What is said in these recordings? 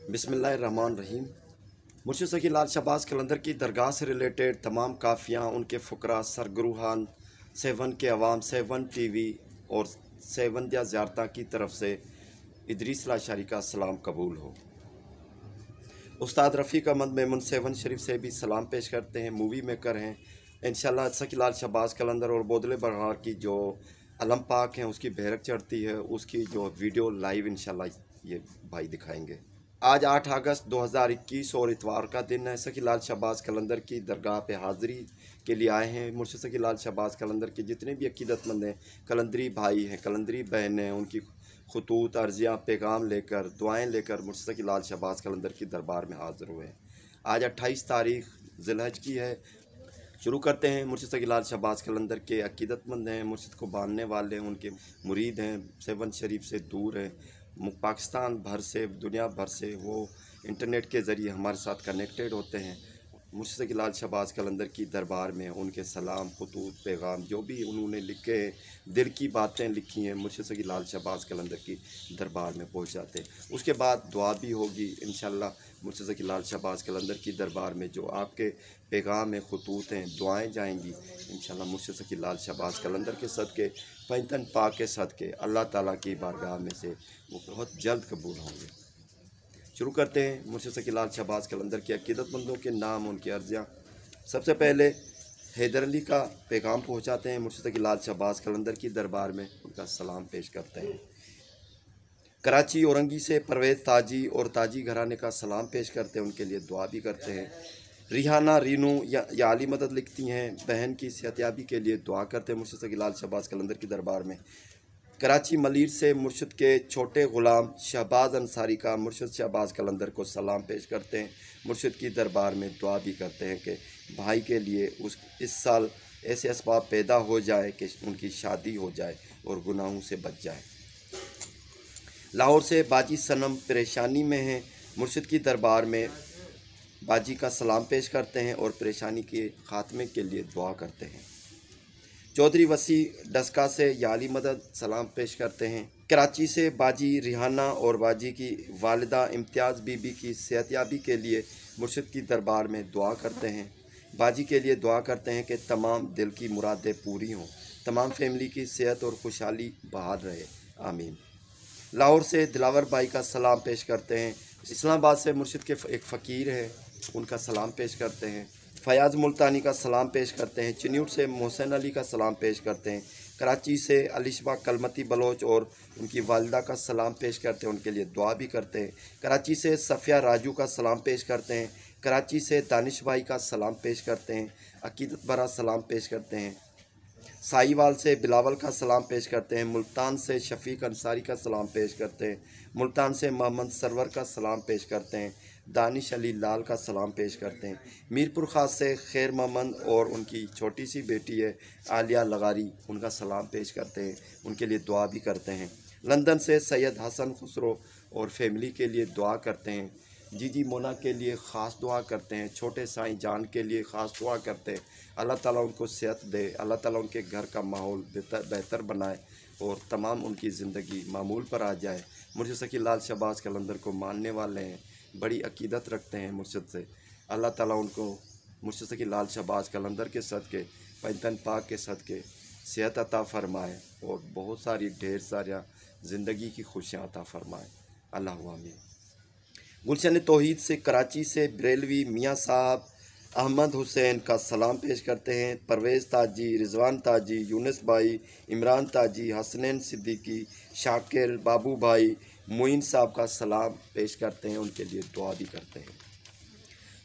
बिस्मिल्लाहिर्रहमानिर्रहीम। मुर्शिद सकी लाल शहबाज कलंदर की दरगाह से रिलेटेड तमाम काफ़ियाँ, उनके फ़ुकरा, सरगरूहान, सेवन के अवाम, सेवन टीवी और सेवंदिया ज़ियारता की तरफ से इदरीस लाशारी का सलाम कबूल हो। उस्ताद रफ़ीक अहमद मेमन सेवन शरीफ से भी सलाम पेश करते हैं, मूवी मेकर हैं। इंशाल्लाह सकी लाल शहबाज कलंदर और बोदले बरहार की जो अलम पाक हैं उसकी बेहरक चढ़ती है, उसकी जो वीडियो लाइव इंशाल्लाह ये भाई दिखाएंगे। आज 8 अगस्त 2021 और इतवार का दिन है। सकी लाल शहबाज कलंदर की दरगाह पे हाज़िरी के लिए आए हैं। मुर्शिद सकी लाल शहबाज कलंदर के जितने भी अकीदतमंद हैं, कलंदरी भाई हैं, कलंदरी बहन हैं, उनकी खतूत अर्जियाँ पैगाम लेकर दुआएं लेकर मुर्शिद सकी लाल शहबाज कलंदर की दरबार में हाज़िर हुए हैं। आज 28 तारीख ज़िलहज की है। शुरू करते हैं। मुर्शिद सकी लाल शहबाज कलंदर के अकीदतमंद हैं, मुर्शिद को बांधने वाले हैं, उनके मुरीद हैं, सेवन शरीफ से दूर हैं, पाकिस्तान भर से, दुनिया भर से वो इंटरनेट के ज़रिए हमारे साथ कनेक्टेड होते हैं। मुर्शिद सकी लाल शहबाज कलंदर की दरबार में उनके सलाम, खतूत, पैगाम जो भी उन्होंने लिखे हैं, दिल की बातें लिखी हैं, मुर्शिद सकी लाल शहबाज कलंदर की दरबार में पहुँच जाते हैं। उसके बाद दुआ भी होगी इंशाल्लाह। मुर्शिद सकी लाल शहबाज कलंदर की दरबार में जो आपके पैगाम हैं, खतूत हैं, दुआएँ जाएंगी इंशाल्लाह। मुर्शिद सकी लाल शहबाज कलंदर के सदक़े, पैंतन पाक के सदक़े अल्लाह ताला की बारगाह में से वो बहुत जल्द कबूल होंगे। शुरू करते हैं। मुर्शिद सकी लाल शहबाज कलंदर के अकीदतमंदों के नाम, उनकी अर्जियाँ। सबसे पहले हैदर अली का पैगाम पहुँचाते हैं। मुर्शिद सकी लाल शहबाज कलंदर की दरबार में उनका सलाम पेश करते हैं। कराची औरंगी से परवेज़ ताजी और ताजी घराने का सलाम पेश करते हैं, उनके लिए दुआ भी करते हैं। रिहाना रीनू या अली मदद लिखती हैं, बहन की सेहतयाबी के लिए दुआ करते हैं मुर्शिद सकी लाल शहबाज कलंदर की दरबार में। कराची मलीर से मुर्शिद के छोटे ग़ुलाम शहबाज अंसारी का मुर्शिद शहबाज कलंदर को सलाम पेश करते हैं, मुर्शिद की दरबार में दुआ भी करते हैं कि भाई के लिए इस साल ऐसे असबाब पैदा हो जाए कि उनकी शादी हो जाए और गुनाहों से बच जाए। लाहौर से बाजी सनम परेशानी में हैं, मुर्शिद की दरबार में बाजी का सलाम पेश करते हैं और परेशानी के ख़ात्मे के लिए दुआ करते हैं। चौधरी वसी डस्का से याली मदद सलाम पेश करते हैं। कराची से बाजी रिहाना और बाजी की वालिदा इम्तियाज़ बीबी की सेहतयाबी के लिए मुर्शिद की दरबार में दुआ करते हैं। बाजी के लिए दुआ करते हैं कि तमाम दिल की मुरादें पूरी हों, तमाम फैमिली की सेहत और खुशहाली बहाल रहे, आमीन। लाहौर से दिलावर भाई का सलाम पेश करते हैं। इस्लामाबाद से मुर्शिद के एक फ़कीर हैं, उनका सलाम पेश करते हैं। फ़याज़ मुल्तानी का सलाम पेश करते हैं। चिन्यूट से मोहसिन अली का सलाम पेश करते हैं। कराची से अलिशबा कलमती बलोच और उनकी वालिदा का सलाम पेश करते हैं, उनके लिए दुआ भी करते हैं। कराची से सफ़िया राजू का सलाम पेश करते हैं। कराची से दानिश भाई का सलाम पेश करते हैं, अकीदत भरा सलाम पेश करते हैं। साहिवाल से बिलावल का सलाम पेश करते हैं। मुल्तान से शफीक अंसारी का सलाम पेश करते हैं। मुल्तान से मोहम्मद सरवर का सलाम पेश करते हैं। दानिश अली लाल का सलाम पेश करते हैं। मीरपुर ख़ास से खैर मोहम्मद और उनकी छोटी सी बेटी है आलिया लगारी, उनका सलाम पेश करते हैं, उनके लिए दुआ भी करते हैं। लंदन से सैयद हसन खुसरो और फैमिली के लिए दुआ करते हैं। जीजी मोना के लिए ख़ास दुआ करते हैं। छोटे साईं जान के लिए ख़ास दुआ करते हैं, अल्लाह ताला उनको सेहत दे, अल्लाह ताला उनके घर का माहौल बेहतर बनाए और तमाम उनकी ज़िंदगी मामूल पर आ जाए। मुर्शिद सकी लाल शहबाज कलंदर को मानने वाले हैं, बड़ी अकीदत रखते हैं मुर्शिद से। अल्लाह ताला उनको मुर्शिद सकी लाल शहबाज कलंदर के सदक़े, पैंतन पाक के सदक़े सेहत अता फ़रमाए और बहुत सारी ढेर सारा ज़िंदगी की खुशियाँ अता फ़रमाए, अल्लाह आमीन। गुलशन तौहीद से कराची से बरेलवी मियाँ साहब अहमद हुसैन का सलाम पेश करते हैं। परवेज़ ताजी, रिजवान ताजी, यूनुस भाई, इमरान ताजी, हसनैन सिद्दीकी, शाकिर, बाबू भाई, मोइन साहब का सलाम पेश करते हैं, उनके लिए दुआ भी करते हैं।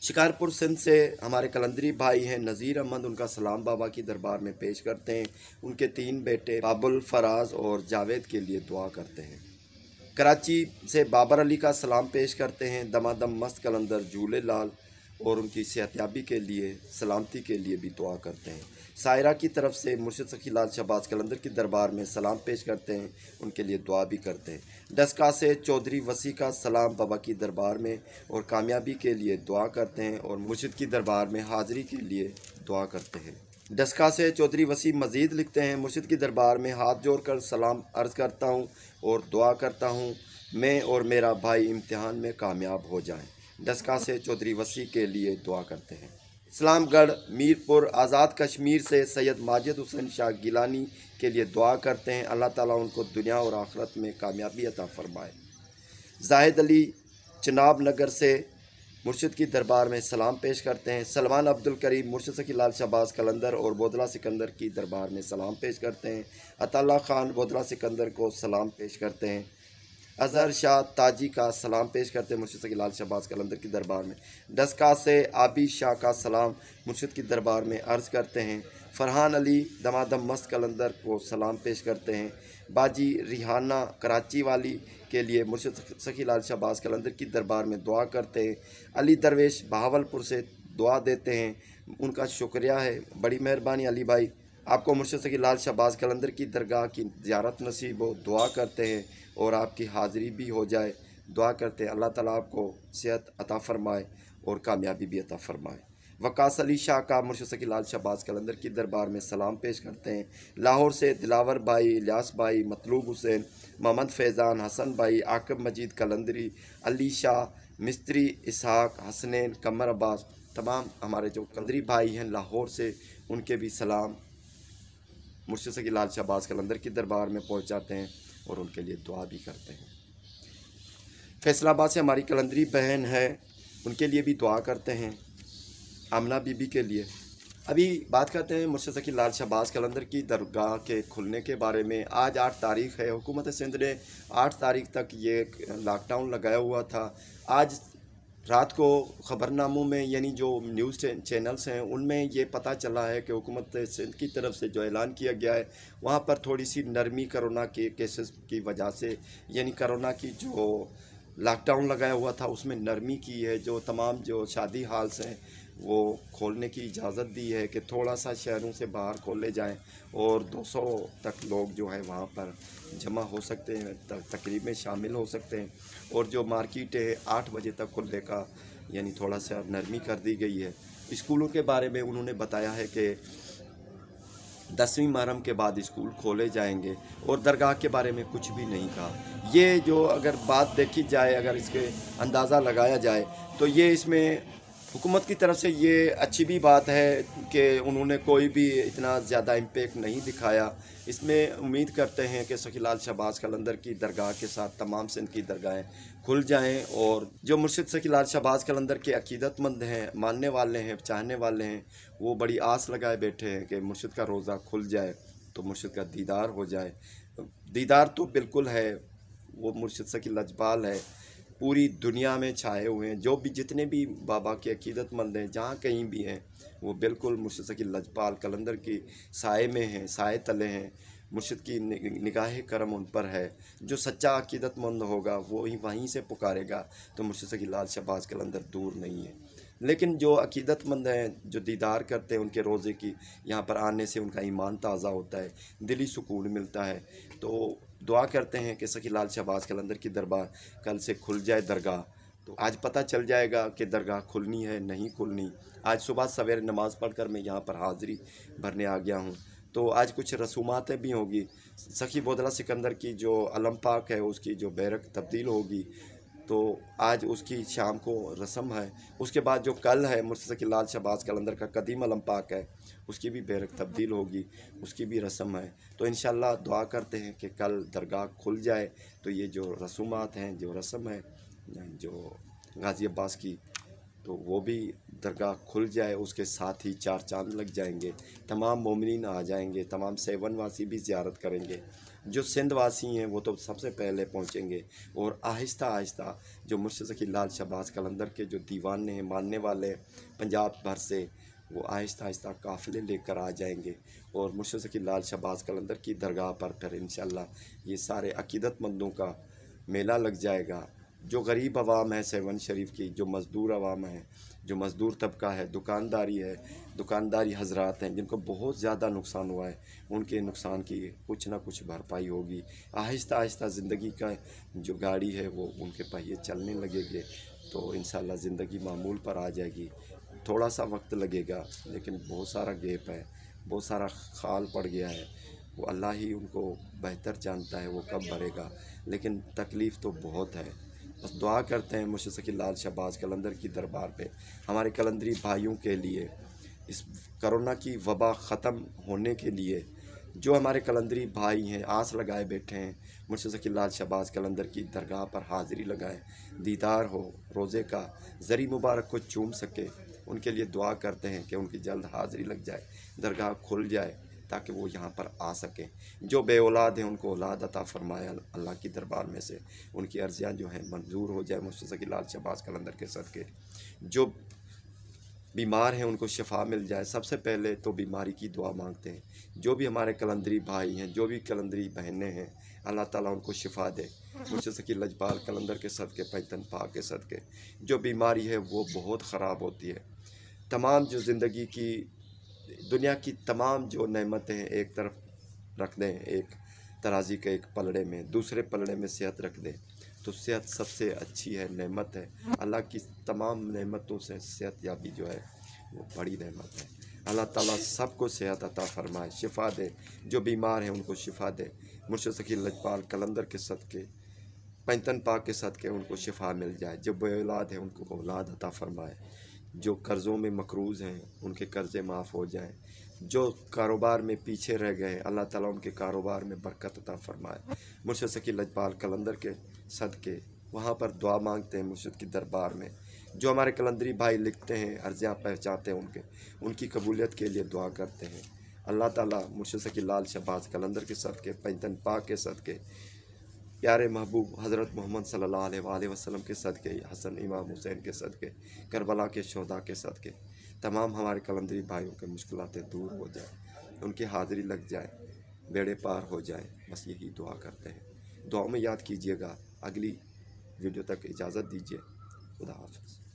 शिकारपुर सिंध से हमारे कलंदरी भाई हैं नज़ीर अहमद, उनका सलाम बाबा की दरबार में पेश करते हैं। उनके 3 बेटे बाबुल, फराज और जावेद के लिए दुआ करते हैं। कराची से बाबर अली का सलाम पेश करते हैं। दमादम मस्त कलंदर झूले लाल और उनकी सेहतयाबी के लिए, सलामती के लिए भी दुआ करते हैं। सायरा की तरफ से मुर्शिद सकी लाल शहबाज कलंदर की दरबार में सलाम पेश करते हैं, उनके लिए दुआ भी करते हैं। डस्का से चौधरी वसी का सलाम बाबा की दरबार में और कामयाबी के लिए दुआ करते हैं और मुर्शिद की दरबार में हाज़िरी के लिए दुआ करते हैं। डस्का से चौधरी वसी मज़ीद लिखते हैं, मुर्शिद की दरबार में हाथ जोड़कर सलाम अर्ज़ करता हूँ और दुआ करता हूँ मैं और मेरा भाई इम्तिहान में कामयाब हो जाएं। डस्का से चौधरी वसी के लिए दुआ करते हैं। इस्लामगढ़ मीरपुर आज़ाद कश्मीर से सैयद माजिद हुसैन शाह गिलानी के लिए दुआ करते हैं, अल्लाह ताला उनको दुनिया और आखिरत में कामयाबी अता फरमाए। जाहिद अली चनाब नगर से मुर्शिद की दरबार में सलाम पेश करते हैं। सलमान अब्दुल करीम मुर्शिद सकी लाल शहबाज कलंदर और बोदला सिकंदर की दरबार में सलाम पेश करते हैं। अताल्ला खान बोदला सिकंदर को सलाम पेश करते हैं। अजहर शाह ताजी का सलाम पेश करते हैं मुर्शिद सकी लाल शहबाज कलंदर की दरबार में। डस्का से आबी शाह का सलाम मुर्शिद की दरबार में अर्ज़ करते हैं। फ़रहान अली दमादम मस्त कलंदर को सलाम पेश करते हैं। बाजी रिहाना कराची वाली के लिए मुर्शिद सकी लाल शहबाज कलंदर की दरबार में दुआ करते हैं। अली दरवेश बहावलपुर से दुआ देते हैं, उनका शुक्रिया है, बड़ी मेहरबानी अली भाई। आपको मुर्शिद सकी लाल शहबाज कलंदर की दरगाह की ज़ियारत नसीब हो, दुआ करते हैं और आपकी हाज़िरी भी हो जाए। दुआ करते हैं अल्लाह ताला आपको सेहत अता फ़रमाए और कामयाबी भी अता फ़रमाए। वकास अली शाह का मुर्शिद सकी लाल शहबाज कलंदर की दरबार में सलाम पेश करते हैं। लाहौर से दिलावर भाई, इलियास भाई, मतलूब हुसैन, मोहम्मद फैज़ान, हसन भाई, आकब मजीद कलंदरी, अली शाह, मिस्त्री इसहाक, हसनैन, कमर अब्बास, तमाम हमारे जो कलंदरी भाई हैं लाहौर से, उनके भी सलाम मुर्शिद सकी लाल शहबाज कलंदर की दरबार में पहुँचाते हैं और उनके लिए दुआ भी करते हैं। फैसलाबाद से हमारी कलंदरी बहन है, उनके लिए भी दुआ करते हैं, आमना बीबी के लिए। अभी बात करते हैं मुर्शिद सकी लाल शहबाज कलंदर की दरगाह के खुलने के बारे में। आज 8 तारीख़ है। हुकूमत सिंध ने 8 तारीख़ तक ये लॉकडाउन लगाया हुआ था। आज रात को ख़बरनामों में यानी जो न्यूज़ चैनल्स हैं उनमें ये पता चला है कि हुकूमत सिंध की तरफ से जो ऐलान किया गया है वहाँ पर थोड़ी सी नरमी कोरोना के केसेस की वजह से, यानी कोरोना की जो लॉकडाउन लगाया हुआ था उसमें नरमी की है। जो तमाम जो शादी हाल्स हैं वो खोलने की इजाज़त दी है कि थोड़ा सा शहरों से बाहर खोले जाएं और 200 तक लोग जो है वहाँ पर जमा हो सकते हैं, तकरीब में शामिल हो सकते हैं। और जो मार्केट है 8 बजे तक खुलने का यानी थोड़ा सा नरमी कर दी गई है। स्कूलों के बारे में उन्होंने बताया है कि 10वीं मुहर्रम के बाद स्कूल खोले जाएंगे और दरगाह के बारे में कुछ भी नहीं कहा। ये जो अगर बात देखी जाए, अगर इसके अंदाज़ा लगाया जाए तो ये इसमें हुकूमत की तरफ से ये अच्छी भी बात है कि उन्होंने कोई भी इतना ज़्यादा इम्पैक्ट नहीं दिखाया। इसमें उम्मीद करते हैं कि सकी लाल शहबाज कलंदर की दरगाह के साथ तमाम सिंध की दरगाहें खुल जाएं और जो मुर्शिद सकी लाल शहबाज कलंदर के अकीदतमंद हैं, मानने वाले हैं, चाहने वाले हैं, वो बड़ी आस लगाए बैठे हैं कि मुर्शिद का रोज़ा खुल जाए तो मुर्शिद का दीदार हो जाए। दीदार तो बिल्कुल है, वो मुर्शिद सकी लजपाल है, पूरी दुनिया में छाए हुए हैं। जो भी जितने भी बाबा के अकीदतमंद हैं जहाँ कहीं भी हैं वो बिल्कुल मुर्शिद सकी लजपाल कलंदर की साए में हैं, साए तले हैं। मुर्शिद की निगाह करम उन पर है। जो सच्चा अकीदतमंद होगा वो ही वहीं से पुकारेगा, तो मुर्शिद सकी लाल शहबाज कलंदर दूर नहीं है। लेकिन जो अकीदतमंद हैं, जो दीदार करते हैं उनके रोज़े की, यहाँ पर आने से उनका ईमान ताज़ा होता है, दिली सुकून मिलता है। तो दुआ करते हैं कि सकी लाल शहबाज कलंदर की दरबार कल से खुल जाए दरगाह। तो आज पता चल जाएगा कि दरगाह खुलनी है नहीं खुलनी। आज सुबह सवेरे नमाज़ पढ़कर मैं यहाँ पर हाज़िरी भरने आ गया हूँ। तो आज कुछ रसूमातें भी होगी। सखी बोदला सिकंदर की जो अलम पाक है उसकी जो बैरक तब्दील होगी, तो आज उसकी शाम को रस्म है। उसके बाद जो कल है मुर्शिद सकी लाल शहबाज कलंदर का कदीम अलम पाक है, उसकी भी बैरक तब्दील होगी, उसकी भी रस्म है। तो इंशाअल्लाह दुआ करते हैं कि कल दरगाह खुल जाए तो ये जो रसूमात हैं, जो रस्म है जो गाज़ी अब्बास की, तो वो भी दरगाह खुल जाए। उसके साथ ही 4 चांद लग जाएंगे, तमाम मोमिनीन आ जाएंगे, तमाम 7 वासी भी ज़ियारत करेंगे। जो सिंध वासी हैं वो तो सबसे पहले पहुंचेंगे और आहिस्ता आहिस्ता जो मुर्शिद सकी लाल शहबाज कलंदर के जो दीवाने हैं, मानने वाले पंजाब भर से, वो आहिस्ता आहिस्ता काफ़िले लेकर आ जाएंगे और मुर्शिद सकी लाल शहबाज कलंदर की दरगाह पर फिर इंशाअल्लाह ये सारे अकीदतमंदों का मेला लग जाएगा। जो गरीब आवाम है सेवन शरीफ की, जो मज़दूर आवाम है, जो मज़दूर तबका है, दुकानदारी हजरात हैं जिनको बहुत ज़्यादा नुकसान हुआ है, उनके नुकसान की कुछ ना कुछ भरपाई होगी। आहिस्ता आहिस्ता ज़िंदगी का जो गाड़ी है वो उनके पहिए चलने लगेंगे तो इंशाअल्लाह ज़िंदगी मामूल पर आ जाएगी। थोड़ा सा वक्त लगेगा लेकिन बहुत सारा गैप है, बहुत सारा खाल पड़ गया है। वो अल्लाह ही उनको बेहतर जानता है वो कब भरेगा, लेकिन तकलीफ़ तो बहुत है। बस दुआ करते हैं मुर्शिद शकील लाल शहबाज कलंदर की दरबार पे हमारे कलंदरी भाइयों के लिए, इस कोरोना की वबा ख़त्म होने के लिए। जो हमारे कलंदरी भाई हैं आस लगाए बैठे हैं मुर्शिद शकील लाल शहबाज कलंदर की दरगाह पर हाज़िरी लगाएं, दीदार हो, रोज़े का ज़री मुबारक को चूम सके, उनके लिए दुआ करते हैं कि उनकी जल्द हाज़िरी लग जाए, दरगाह खुल जाए ताकि वो यहाँ पर आ सकें। जो बे औलाद हैं उनको औलाद अता फरमाए अल्लाह की दरबार में से, उनकी अर्ज़ियाँ जो हैं मंजूर हो जाए मुर्शिद शकील लाल शहबाज कलंदर के सदके। जो बीमार हैं उनको शिफा मिल जाए। सबसे पहले तो बीमारी की दुआ मांगते हैं। जो भी हमारे कलंदरी भाई हैं, जो भी कलंदरी बहनें हैं, अल्लाह ताला उनको शिफा दे मुर्शिद शकील लजपाल कलंदर के सदके, पैतन पाक के सदके। जो बीमारी है वो बहुत ख़राब होती है। तमाम जो ज़िंदगी की दुनिया की तमाम जो नेमतें हैं एक तरफ रख दें, एक तराज़ी के एक पलड़े में, दूसरे पलड़े में सेहत रख दें, तो सेहत सबसे अच्छी है, नेमत है। अल्लाह की तमाम नेमतों से सेहत याबी जो है वो बड़ी नेमत है। अल्लाह ताला सबको सेहत अता फरमाए, शिफा दे। जो बीमार हैं उनको शिफा दे मुर्शिद शकील लजपाल कलंदर के सदके, पैतन पाक के सदके उनको शिफा मिल जाए। जो बे औलाद हैं उनको औलाद अता फरमाए। जो कर्ज़ों में मकरूज़ हैं उनके कर्ज़े माफ़ हो जाएं। जो कारोबार में पीछे रह गए अल्लाह ताला उनके कारोबार में बरकत अता फरमाए। मुर्शिद शकील लजपाल कलंदर के सदके वहाँ पर दुआ मांगते हैं मुर्शिद की दरबार में। जो हमारे कलंदरी भाई लिखते हैं, अर्ज़ियाँ पहुँचाते हैं, उनकी कबूलियत के लिए दुआ करते हैं। अल्लाह ताला मुर्शिद शकील लाल शहबाज कलंदर के सदके, पैतन पाक के सदके, प्यारे महबूब हज़रत मोहम्मद सल्लल्लाहु अलैहि वसल्लम के सदके, हसन इमाम हुसैन के सदके, करबला के शोहदा के सदके तमाम हमारे कलंदरी भाइयों के मुश्किलातें दूर हो जाए, उनकी हाज़िरी लग जाए, बेड़े पार हो जाए। बस यही दुआ करते हैं। दुआ में याद कीजिएगा। अगली वीडियो तक इजाज़त दीजिए। खुदा हाफ़िज़।